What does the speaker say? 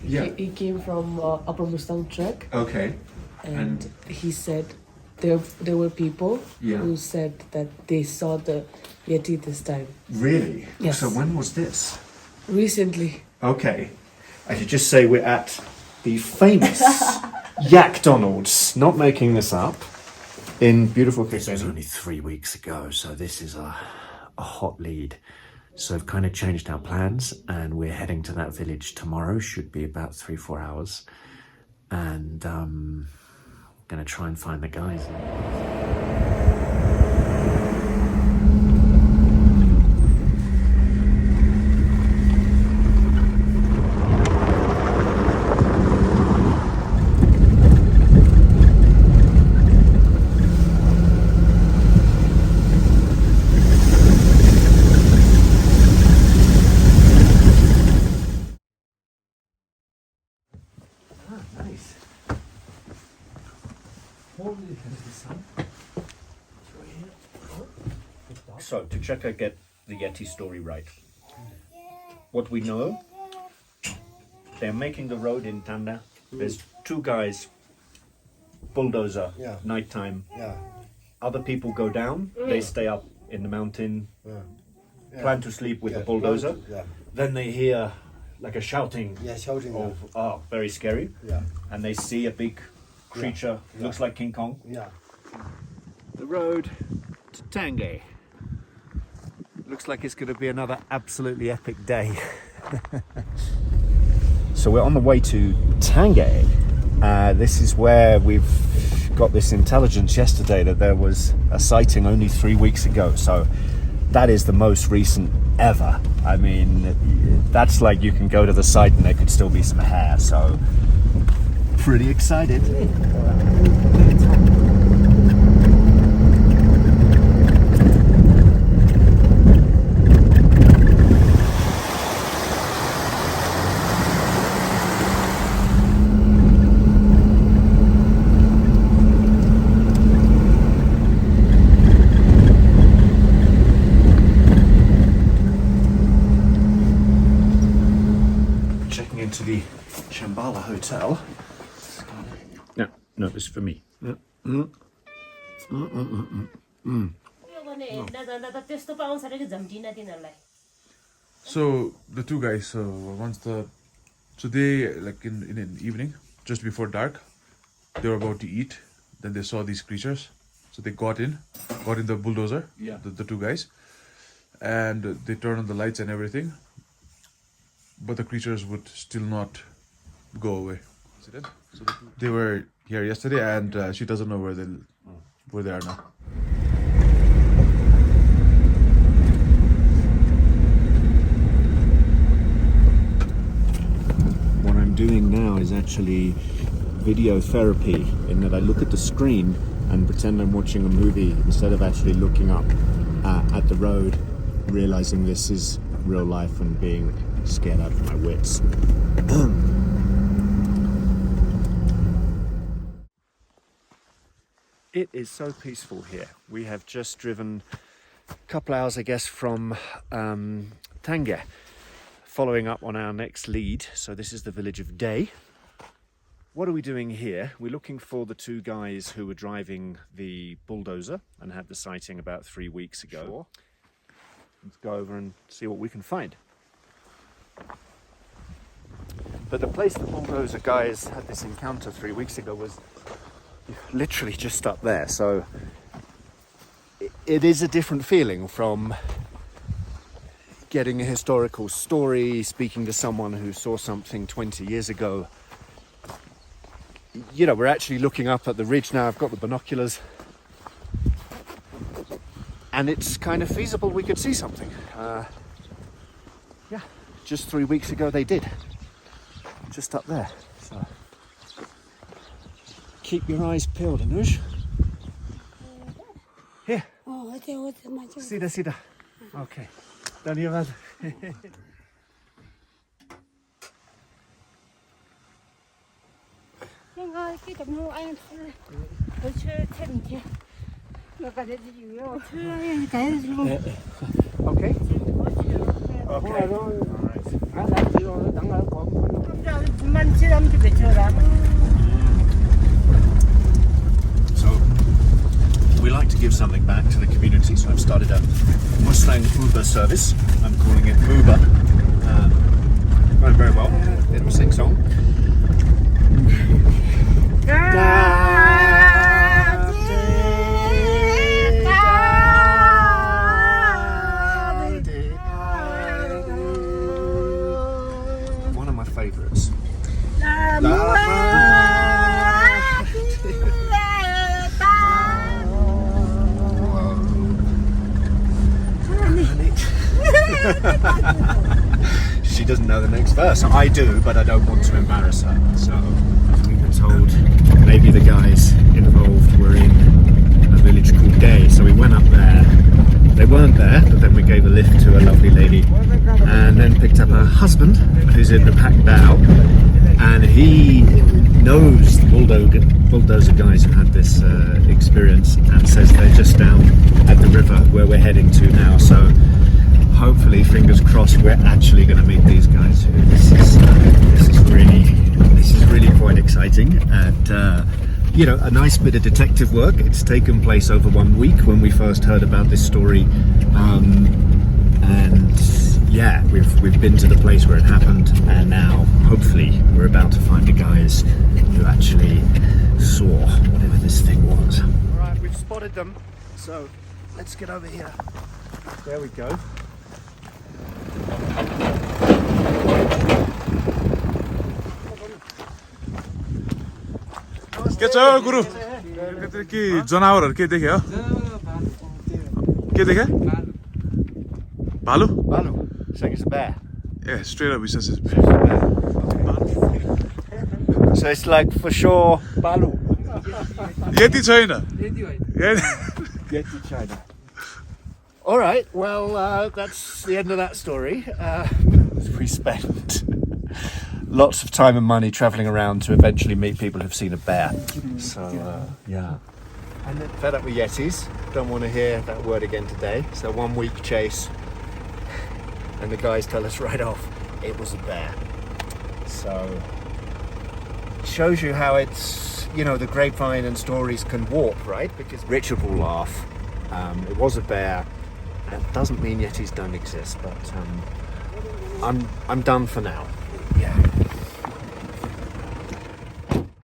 Yeah. He came from Upper Mustang track, Okay. and he said there were people Yeah. who said that they saw the Yeti this time. Really? Yes. So when was this? Recently. Okay. I should just say we're at the famous YacDonald's, not making this up, in beautiful This was Kilkenny. only 3 weeks ago, so this is a hot lead. So I've kind of changed our plans, and we're heading to that village tomorrow. Should be about 3-4 hours, and gonna try and find the guys. Nice. So, to check I get the Yeti story right. What we know, they're making the road in Tanda. There's two guys, bulldozer, Yeah. nighttime. Yeah. Other people go down, they stay up in the mountain, Yeah. plan to sleep with Yeah. the bulldozer. Yeah. Then they hear like a shouting Yeah, shouting. of, very scary. Yeah. And they see a big creature, looks like King Kong. Yeah. The road to Tangay. Looks like it's going to be another absolutely epic day. So we're on the way to Tangay. This is where we've got this intelligence yesterday that there was a sighting only 3 weeks ago. So that is the most recent ever. I mean, that's like you can go to the site and there could still be some hair. So pretty excited. Checking into the Shambhala Hotel. No, this is for me. So the two guys, so they like in the evening, just before dark, they were about to eat. Then they saw these creatures, so they got in the bulldozer. Yeah. The two guys, and they turned on the lights and everything. But the creatures would still not go away. So they were here yesterday, and she doesn't know where they are now. What I'm doing now is actually video therapy, in that I look at the screen and pretend I'm watching a movie instead of actually looking up at the road, realizing this is real life and being scared out of my wits. It is so peaceful here. We have just driven a couple hours, I guess, from Tangay, following up on our next lead. So this is the village of Day. What are we doing here? We're looking for the two guys who were driving the bulldozer and had the sighting about 3 weeks ago. Sure. Let's go over and see what we can find. But the place the bulldozer guys had this encounter 3 weeks ago was literally just up there. So it is a different feeling from getting a historical story, speaking to someone who saw something 20 years ago. You know, we're actually looking up at the ridge now. I've got the binoculars. And it's kind of feasible we could see something. Yeah, just 3 weeks ago they did. Just up there. So keep your eyes peeled, Anush. Here. Sida. Okay. Dhanyavad. Okay. Okay. So I've started a Mustang Uber service. I'm calling it Uber. Going very well. Bit of a sing song. One of my favourites. She doesn't know the next verse. I do, but I don't want to embarrass her. So we were told maybe the guys involved were in a village called Day. So we went up there. They weren't there, but then we gave a lift to a lovely lady and then picked up her husband, who's in the pack now, and he knows the bulldozer guys who had this experience and says they're just down at the river where we're heading to now. So hopefully, fingers crossed, we're actually going to meet these guys. This is really quite exciting, and you know, a nice bit of detective work. It's taken place over 1 week when we first heard about this story, and yeah, we've been to the place where it happened, and now hopefully we're about to find the guys who actually saw whatever this thing was. All right, we've spotted them, so let's get over here. There we go. के छ गुरु के जनावरहरु के देख्यो के देख्यो भालु Balu, saying it's a bear. Yeah, straight up he says it's So it's like for sure Balu. Yeti छैन Yeti China. All right, well, that's the end of that story. We spent lots of time and money travelling around to eventually meet people who've seen a bear. So, yeah. And then fed up with Yetis. Don't want to hear that word again today. So 1 week chase. And the guys tell us right off, it was a bear. So, it shows you how it's, you know, the grapevine and stories can warp, right? Because Richard will laugh. It was a bear. That doesn't mean Yetis don't exist, but I'm done for now. Yeah.